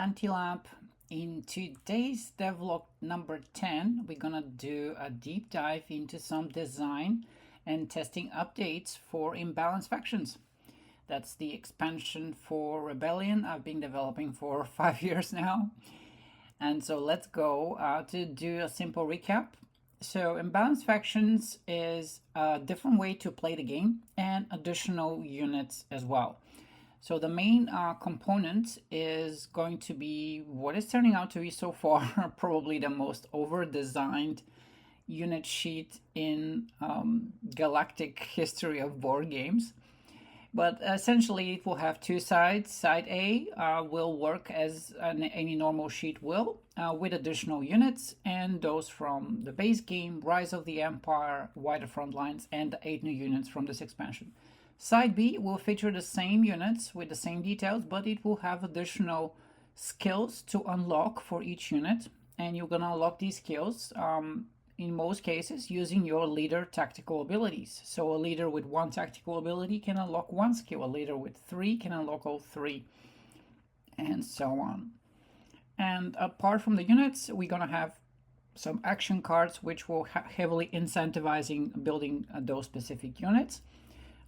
Anti-Lab. In today's devlog number 10, we're gonna do a deep dive into some design and testing updates for Imbalanced Factions. That's the expansion for Rebellion I've been developing for 5 years now. And so let's go to do a simple recap. So Imbalanced Factions is a different way to play the game and additional units as well. So the main component is going to be what is turning out to be so far probably the most over-designed unit sheet in galactic history of board games. But essentially it will have two sides. Side A will work as any normal sheet will, with additional units, and those from the base game, Rise of the Empire, Wider Front Lines, and the 8 new units from this expansion. Side B will feature the same units with the same details, but it will have additional skills to unlock for each unit. And you're going to unlock these skills in most cases using your leader tactical abilities. So a leader with 1 tactical ability can unlock 1 skill. A leader with 3 can unlock all 3, and so on. And apart from the units, we're going to have some action cards which will heavily incentivizing building those specific units.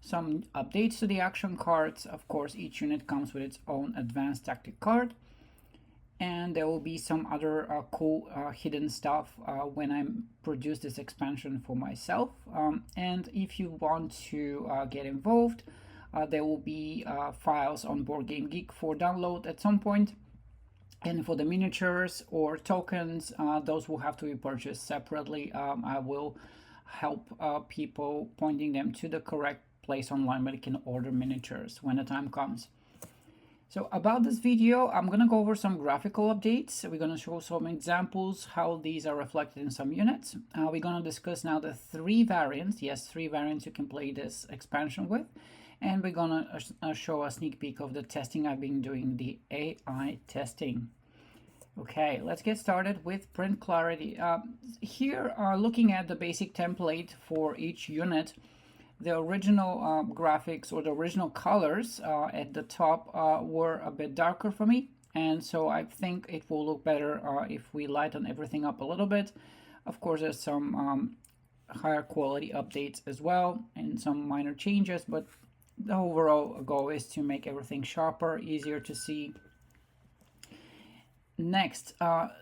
Some updates to the action cards. Of course, each unit comes with its own advanced tactic card. And there will be some other cool hidden stuff when I produce this expansion for myself. And if you want to get involved, there will be files on Board Game Geek for download at some point. And for the miniatures or tokens, those will have to be purchased separately. I will help people pointing them to the correct place online where they can order miniatures when the time comes. So about this video, I'm going to go over some graphical updates. We're going to show some examples how these are reflected in some units. We're going to discuss now the 3 variants. Yes, 3 variants you can play this expansion with. And we're going to show a sneak peek of the testing I've been doing, the AI testing. Okay, let's get started with print clarity. Here, looking at the basic template for each unit, the original graphics or the original colors at the top were a bit darker for me, and so I think it will look better if we lighten everything up a little bit. Of course, there's some higher quality updates as well and some minor changes, but the overall goal is to make everything sharper, easier to see. Next,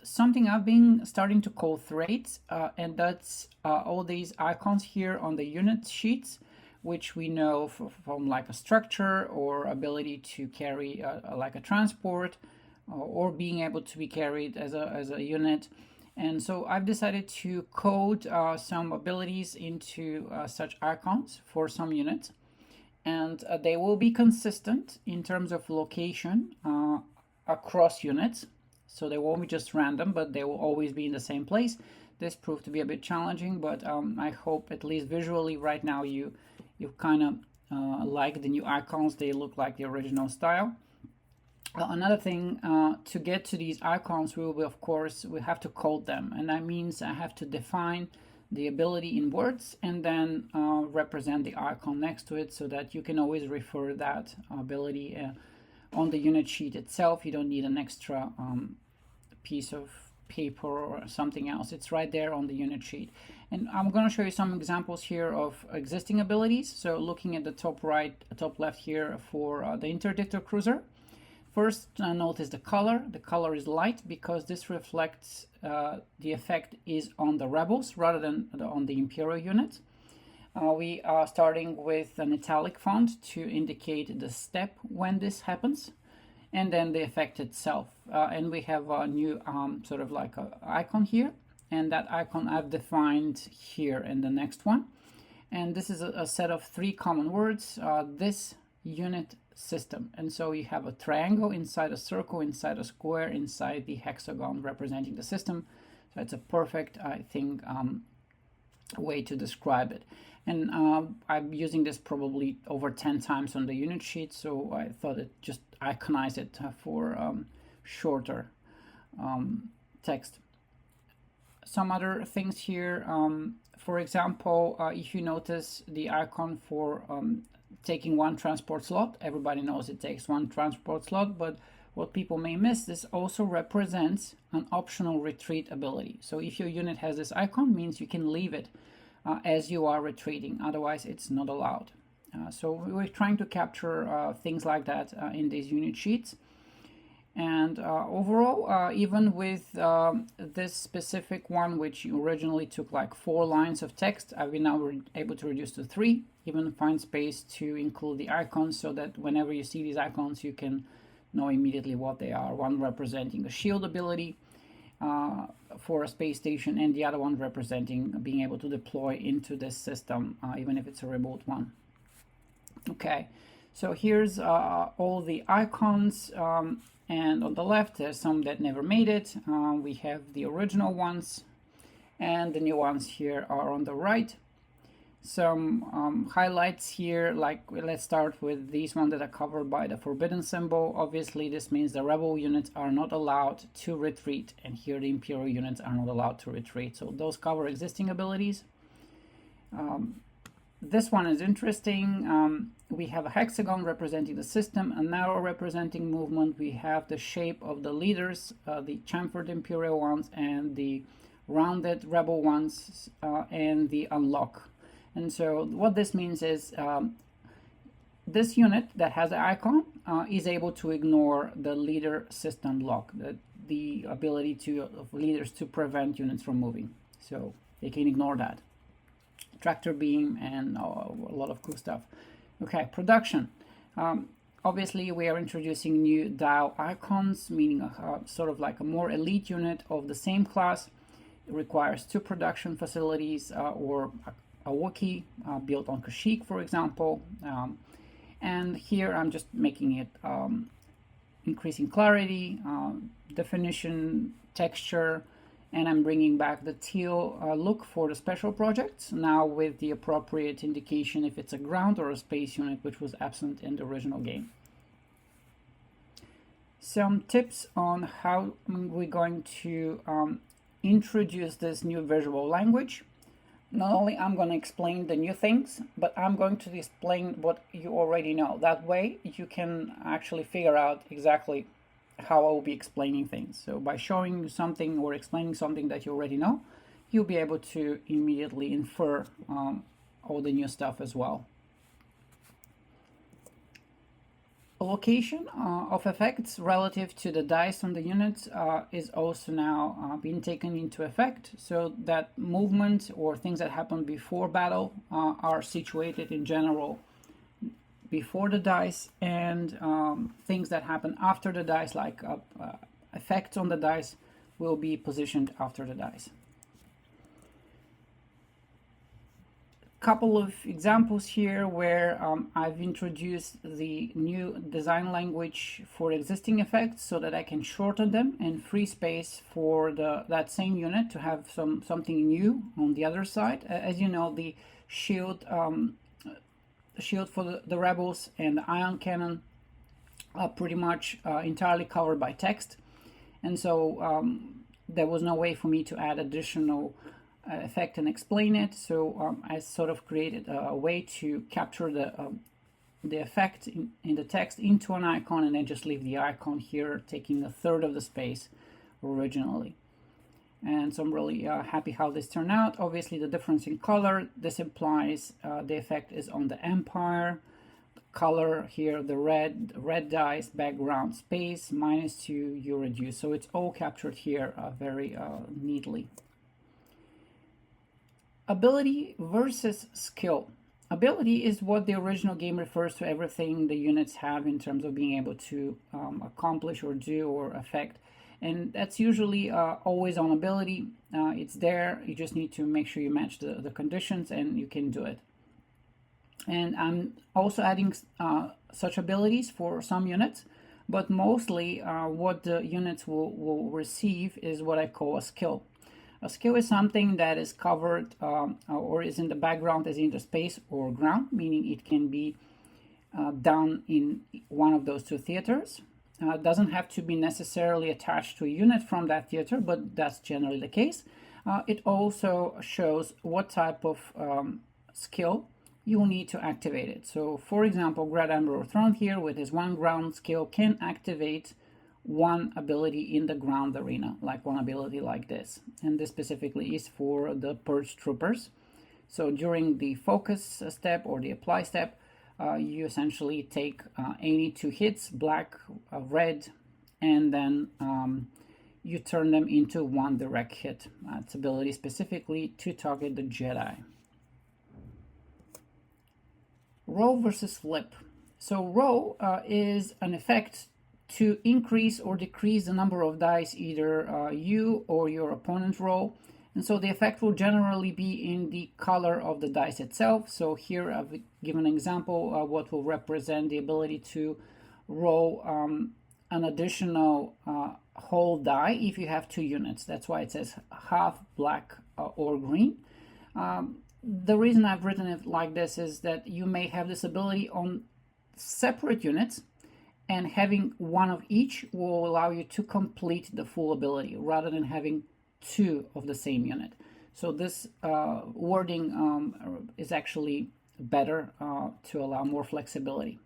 something I've been starting to call threads, and that's all these icons here on the unit sheets, which we know from like a structure or ability to carry like a transport or being able to be carried as a unit. And so I've decided to code some abilities into such icons for some units, and they will be consistent in terms of location across units. So they won't be just random, but they will always be in the same place. This proved to be a bit challenging, but I hope at least visually right now you kind of like the new icons. They look like the original style. Another thing, to get to these icons, we will, of course, we have to code them. And that means I have to define the ability in words and then represent the icon next to it so that you can always refer that ability on the unit sheet itself. You don't need an extra piece of paper or something else. It's right there on the unit sheet. And I'm going to show you some examples here of existing abilities. So looking at the top right, top left here for the Interdictor Cruiser. First, notice the color. The color is light because this reflects the effect is on the rebels rather than on the Imperial unit. We are starting with an italic font to indicate the step when this happens, and then the effect itself. And we have a new sort of like an icon here, and that icon I've defined here in the next one. And this is a set of 3 common words, this unit system. And so you have a triangle inside a circle, inside a square, inside the hexagon representing the system. So it's a perfect, I think, way to describe it. And I'm using this probably over 10 times on the unit sheet, so I thought it just iconize it for shorter text. Some other things here, for example, if you notice the icon for taking 1 transport slot, everybody knows it takes 1 transport slot, but what people may miss, this also represents an optional retreat ability. So if your unit has this icon, means you can leave it as you are retreating. Otherwise, it's not allowed. So we're trying to capture things like that in these unit sheets. And overall, even with this specific one, which originally took like 4 lines of text, I've been now able to reduce to 3, even find space to include the icons so that whenever you see these icons, you can know immediately what they are. One representing a shield ability for a space station, and the other one representing being able to deploy into this system, even if it's a remote one. Okay, so here's all the icons. And on the left, there's some that never made it. We have the original ones, and the new ones here are on the right. Some highlights here, like let's start with these ones that are covered by the forbidden symbol. Obviously, this means the rebel units are not allowed to retreat, and here the imperial units are not allowed to retreat. So those cover existing abilities. This one is interesting. We have a hexagon representing the system, an arrow representing movement. We have the shape of the leaders, the chamfered imperial ones, and the rounded rebel ones, and the unlock. And so what this means is this unit that has the icon is able to ignore the leader system lock, the ability of leaders to prevent units from moving. So they can ignore that. Tractor beam and a lot of cool stuff. Okay, production. Obviously, we are introducing new dial icons, meaning sort of like a more elite unit of the same class. It requires 2 production facilities or a Wookiee built on Kashyyyk, for example. And here I'm just making it increasing clarity, definition, texture, and I'm bringing back the teal look for the special projects, now with the appropriate indication if it's a ground or a space unit, which was absent in the original game. Some tips on how we're going to introduce this new visual language. Not only I'm going to explain the new things, but I'm going to explain what you already know. That way you can actually figure out exactly how I will be explaining things. So by showing you something or explaining something that you already know, you'll be able to immediately infer all the new stuff as well. Location of effects relative to the dice on the units is also now being taken into effect, so that movement or things that happen before battle are situated in general before the dice, and things that happen after the dice, like effects on the dice, will be positioned after the dice. Couple of examples here where I've introduced the new design language for existing effects so that I can shorten them and free space for that same unit to have something new on the other side. As you know, the shield for the rebels and the ion cannon are pretty much entirely covered by text, and so there was no way for me to add additional effect and explain it. So I sort of created a way to capture the effect in the text into an icon, and then just leave the icon here, taking 1/3 of the space originally. And so I'm really happy how this turned out. Obviously, the difference in color, this implies the effect is on the Empire. The color here, the red dice, background space, -2, you reduce. So it's all captured here very neatly. Ability versus skill. Ability is what the original game refers to everything the units have in terms of being able to accomplish or do or affect. And that's usually always on ability. It's there. You just need to make sure you match the conditions, and you can do it. And I'm also adding such abilities for some units, but mostly what the units will receive is what I call a skill. A skill is something that is covered or is in the background as in the space or ground, meaning it can be done in one of those 2 theaters. Doesn't have to be necessarily attached to a unit from that theater, but that's generally the case. It also shows what type of skill you will need to activate it. So, for example, Grand Emperor Throne here with his 1 ground skill can activate one ability in the ground arena, like one ability like this. And this specifically is for the Purge Troopers. So during the focus step or the apply step, you essentially take any two hits, black, red, and then you turn them into one direct hit. Its ability specifically to target the Jedi. Row versus flip. So row is an effect to increase or decrease the number of dice either you or your opponent roll. And so the effect will generally be in the color of the dice itself. So here I've given an example of what will represent the ability to roll an additional whole die if you have 2 units. That's why it says half black or green. The reason I've written it like this is that you may have this ability on separate units, and having one of each will allow you to complete the full ability rather than having 2 of the same unit. So this wording is actually better to allow more flexibility.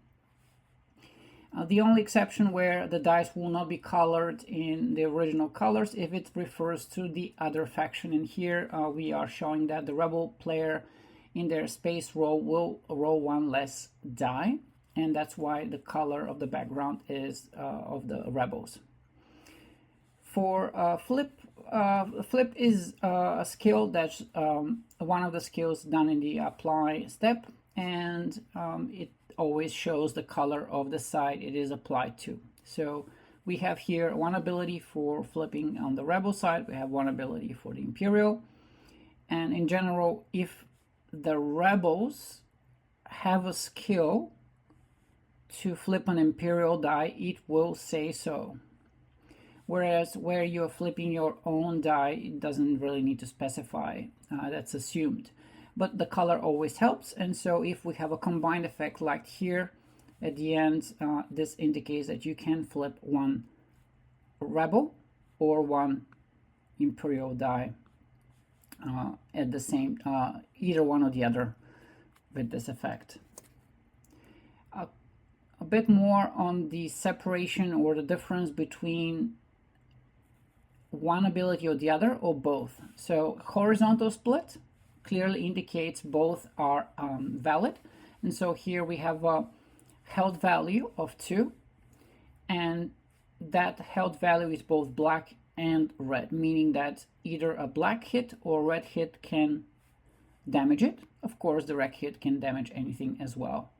The only exception where the dice will not be colored in the original colors if it refers to the other faction. And here we are showing that the rebel player in their space roll will roll 1 less die, and that's why the color of the background is of the rebels. For flip is a skill that's one of the skills done in the apply step, and it always shows the color of the side it is applied to. So we have here one ability for flipping on the rebel side, we have one ability for the Imperial, and in general, if the rebels have a skill to flip an Imperial die, it will say so. Whereas where you're flipping your own die, it doesn't really need to specify, that's assumed. But the color always helps, and so if we have a combined effect like here at the end, this indicates that you can flip one rebel or one Imperial die at the same, either one or the other with this effect. A bit more on the separation or the difference between one ability or the other, or both. So horizontal split clearly indicates both are valid, and so here we have a held value of 2, and that held value is both black and red, meaning that either a black hit or red hit can damage it. Of course, the red hit can damage anything as well.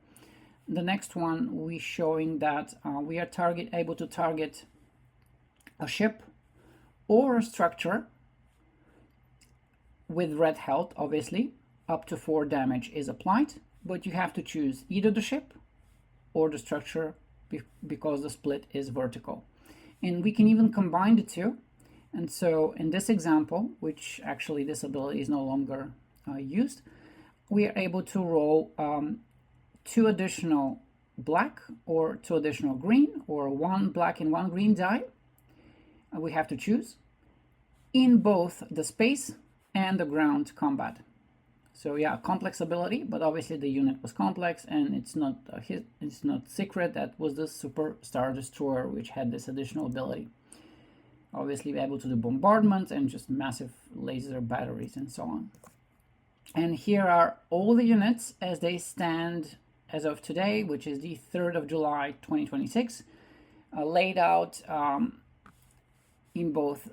The next one, we're showing that we are able to target a ship or a structure with red health. Obviously, up to 4 damage is applied, but you have to choose either the ship or the structure because the split is vertical. And we can even combine the two. And so in this example, which actually this ability is no longer used, we are able to roll 2 additional black or 2 additional green, or 1 black and 1 green die. We have to choose in both the space and the ground combat. So yeah, complex ability, but obviously the unit was complex, and it's not secret that was the Super Star Destroyer, which had this additional ability. Obviously able to do bombardment and just massive laser batteries and so on. And here are all the units as they stand as of today, which is the 3rd of July 2026, laid out in both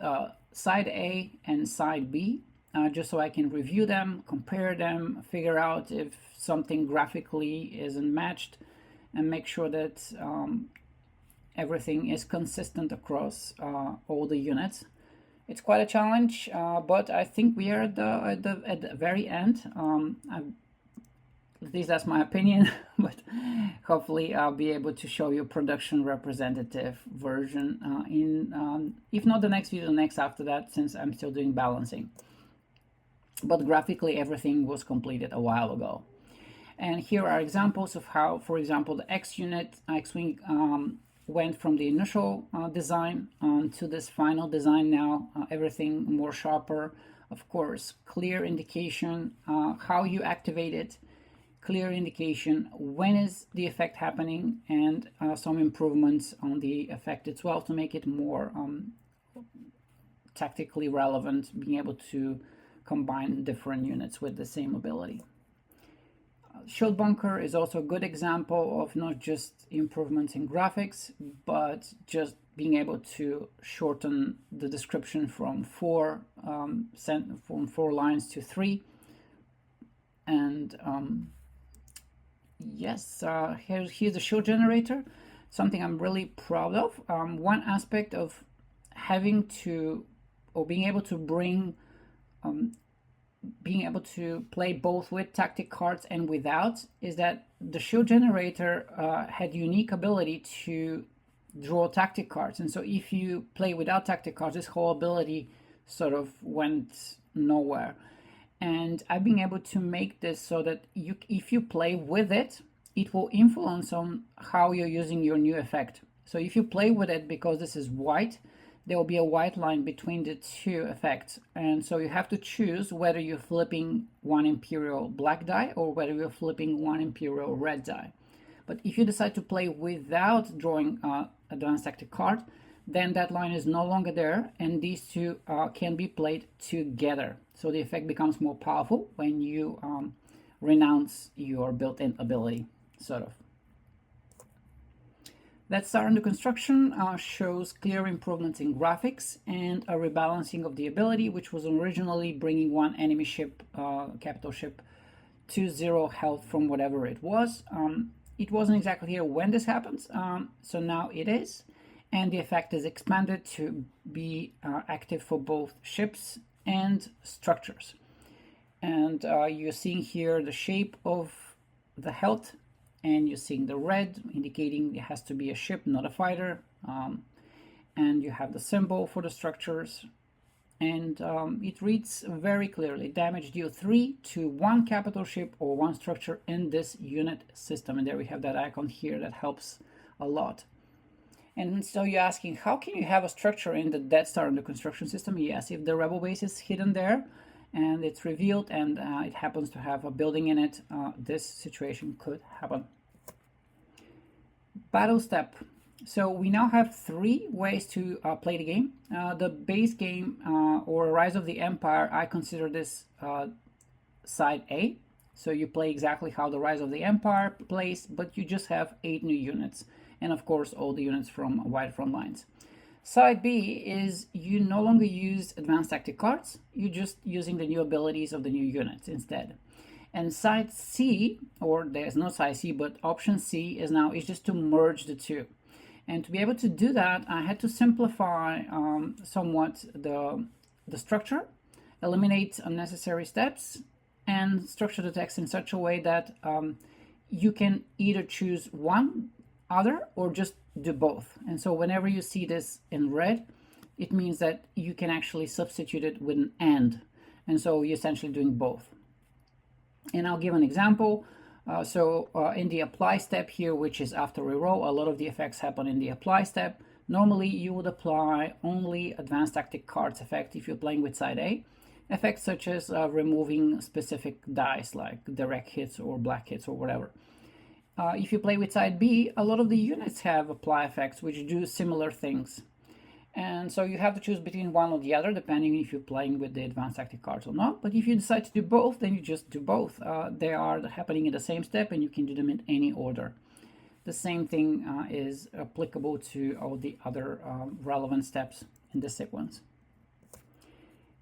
side A and side B, just so I can review them, compare them, figure out if something graphically isn't matched, and make sure that everything is consistent across all the units. It's quite a challenge, but I think we are at the very end. At least that's my opinion, but hopefully I'll be able to show you production representative version in, if not the next video, the next after that, since I'm still doing balancing. But graphically, everything was completed a while ago. And here are examples of how, for example, the X-unit, X-Wing, went from the initial design to this final design now, everything more sharper. Of course, clear indication how you activate it, clear indication when is the effect happening, and some improvements on the effect as well to make it more tactically relevant, being able to combine different units with the same ability. Shield Bunker is also a good example of not just improvements in graphics, but just being able to shorten the description from four lines to 3. And yes, here's the shield generator, something I'm really proud of. One aspect of having to, or being able to bring being able to play both with tactic cards and without, is that the shield generator had unique ability to draw tactic cards. And so if you play without tactic cards, this whole ability sort of went nowhere. And I've been able to make this so that if you play with it, it will influence on how you're using your new effect. So if you play with it, because this is white, there will be a white line between the two effects. And so you have to choose whether you're flipping one Imperial black die or whether you're flipping one Imperial red die. But if you decide to play without drawing advanced tactic card, then that line is no longer there, and these two can be played together. So the effect becomes more powerful when you renounce your built-in ability, sort of. That Star under construction shows clear improvements in graphics and a rebalancing of the ability, which was originally bringing one enemy ship, capital ship, to 0 health from whatever it was. It wasn't exactly clear when this happens, so now it is. And the effect is expanded to be active for both ships and structures. And you're seeing here the shape of the health, and you're seeing the red indicating it has to be a ship, not a fighter. And you have the symbol for the structures, and it reads very clearly: damage deal 3 to 1 capital ship or 1 structure in this unit system. And there we have that icon here that helps a lot. And so you're asking, how can you have a structure in the Death Star under construction system? Yes, if the rebel base is hidden there and it's revealed and it happens to have a building in it, this situation could happen. Battle step. So we now have 3 ways to play the game. The base game, or Rise of the Empire, I consider this side A. So you play exactly how the Rise of the Empire plays, but you just have 8 new units. And of course, all the units from wide front lines. Side B is you no longer use advanced tactic cards, you're just using the new abilities of the new units instead. And side C, or there's no side C, but option C is just to merge the two. And to be able to do that, I had to simplify somewhat the structure, eliminate unnecessary steps, and structure the text in such a way that you can either choose one other or just do both. And so whenever you see this in red, it means that you can actually substitute it with an and so you're essentially doing both. And I'll give an example. In the apply step here, which is after reroll, a lot of the effects happen in the apply step. Normally you would apply only advanced tactic cards effect if you're playing with side A. Effects such as removing specific dice like direct hits or black hits or whatever. If you play with side B, a lot of the units have apply effects which do similar things. And so you have to choose between one or the other, depending if you're playing with the advanced tactic cards or not. But if you decide to do both, then you just do both. They are happening in the same step, and you can do them in any order. The same thing is applicable to all the other relevant steps in the sequence.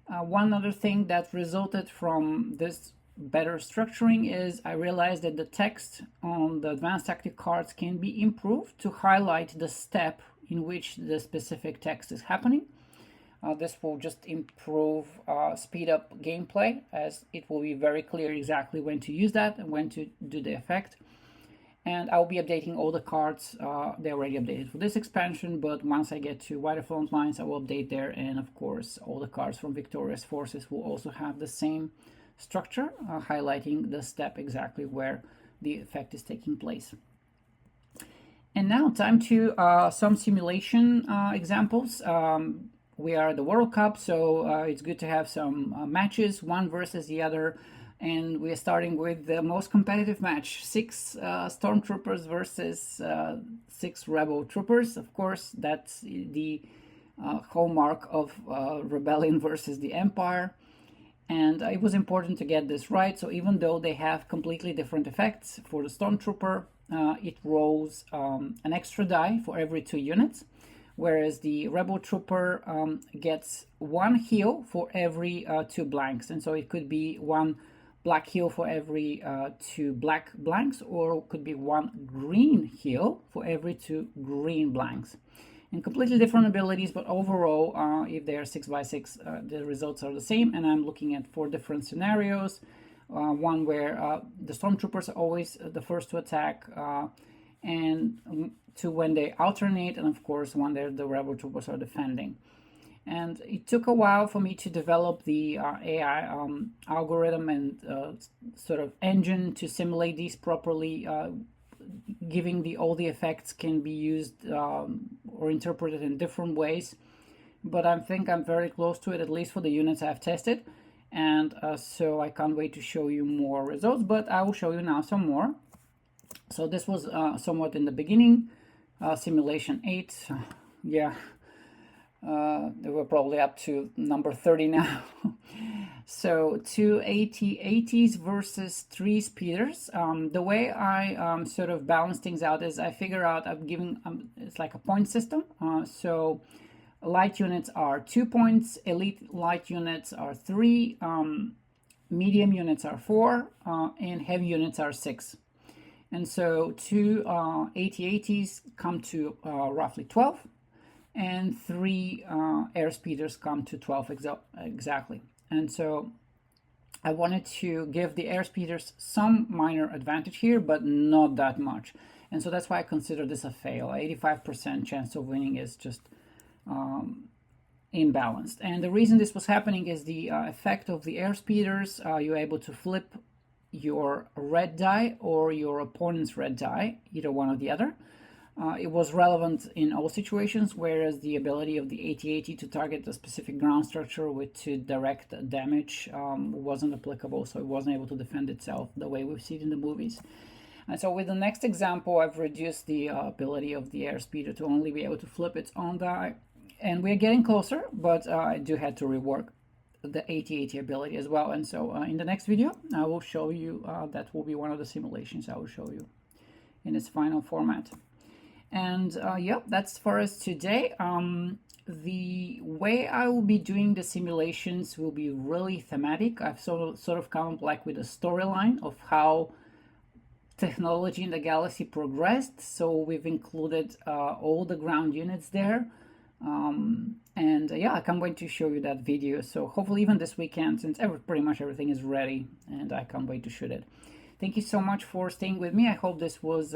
One other thing that resulted from this better structuring is I realized that the text on the advanced tactic cards can be improved to highlight the step in which the specific text is happening. This will just improve speed up gameplay, as it will be very clear exactly when to use that and when to do the effect. And I'll be updating all the cards. They're already updated for this expansion, but once I get to wider front lines, I will update there. And of course, all the cards from Victorious Forces will also have the same structure, highlighting the step exactly where the effect is taking place. And now time to some simulation examples. We are at the World Cup, so it's good to have some matches, one versus the other. And we're starting with the most competitive match, 6 stormtroopers versus 6 rebel troopers. Of course, that's the hallmark of rebellion versus the empire. And it was important to get this right. So even though they have completely different effects, for the stormtrooper, it rolls an extra die for every 2 units, whereas the rebel trooper gets 1 heal for every 2 blanks. And so it could be 1 black heal for every 2 black blanks, or it could be 1 green heal for every 2 green blanks. And completely different abilities, but overall, if they are 6x6, the results are the same. And I'm looking at 4 different scenarios. One where the stormtroopers are always the first to attack, and 2 when they alternate, and of course 1 where the rebel troopers are defending. And it took a while for me to develop the AI algorithm and sort of engine to simulate these properly, giving all the effects can be used or interpreted in different ways. But I think I'm very close to it, at least for the units I've tested. And so I can't wait to show you more results, but I will show you now some more. So this was somewhat in the beginning, simulation 8. Yeah, they were probably up to number 30 now. So 2 AT-ATs versus 3 speeders. The way I sort of balance things out is I figure out I'm giving, it's like a point system. So light units are 2 points, elite light units are 3, medium units are 4, and heavy units are 6. And so 2 AT-ATs come to roughly 12, and 3 airspeeders come to 12 exactly. And so I wanted to give the airspeeders some minor advantage here, but not that much. And so that's why I consider this a fail. 85% chance of winning is just imbalanced. And the reason this was happening is the effect of the airspeeders. You're able to flip your red die or your opponent's red die, either one or the other. It was relevant in all situations, whereas the ability of the AT-AT to target a specific ground structure with to direct damage wasn't applicable, so it wasn't able to defend itself the way we've seen in the movies. And so with the next example, I've reduced the ability of the airspeeder to only be able to flip its own die. And we're getting closer, but I do have to rework the AT-AT ability as well. And so in the next video, I will show you, that will be one of the simulations I will show you in its final format. And yep, that's for us today. The way I will be doing the simulations will be really thematic. I've sort of come up like with a storyline of how technology in the galaxy progressed. So we've included all the ground units there. And yeah, I can't wait to show you that video. So hopefully even this weekend, since pretty much everything is ready, and I can't wait to shoot it. Thank you so much for staying with me. I hope this was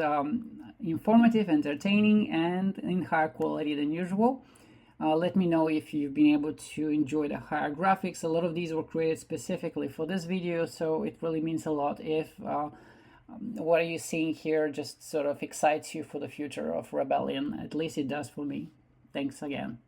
informative, entertaining, and in higher quality than usual. Let me know if you've been able to enjoy the higher graphics. A lot of these were created specifically for this video, so it really means a lot if what are you seeing here just sort of excites you for the future of Rebellion. At least it does for me. Thanks again.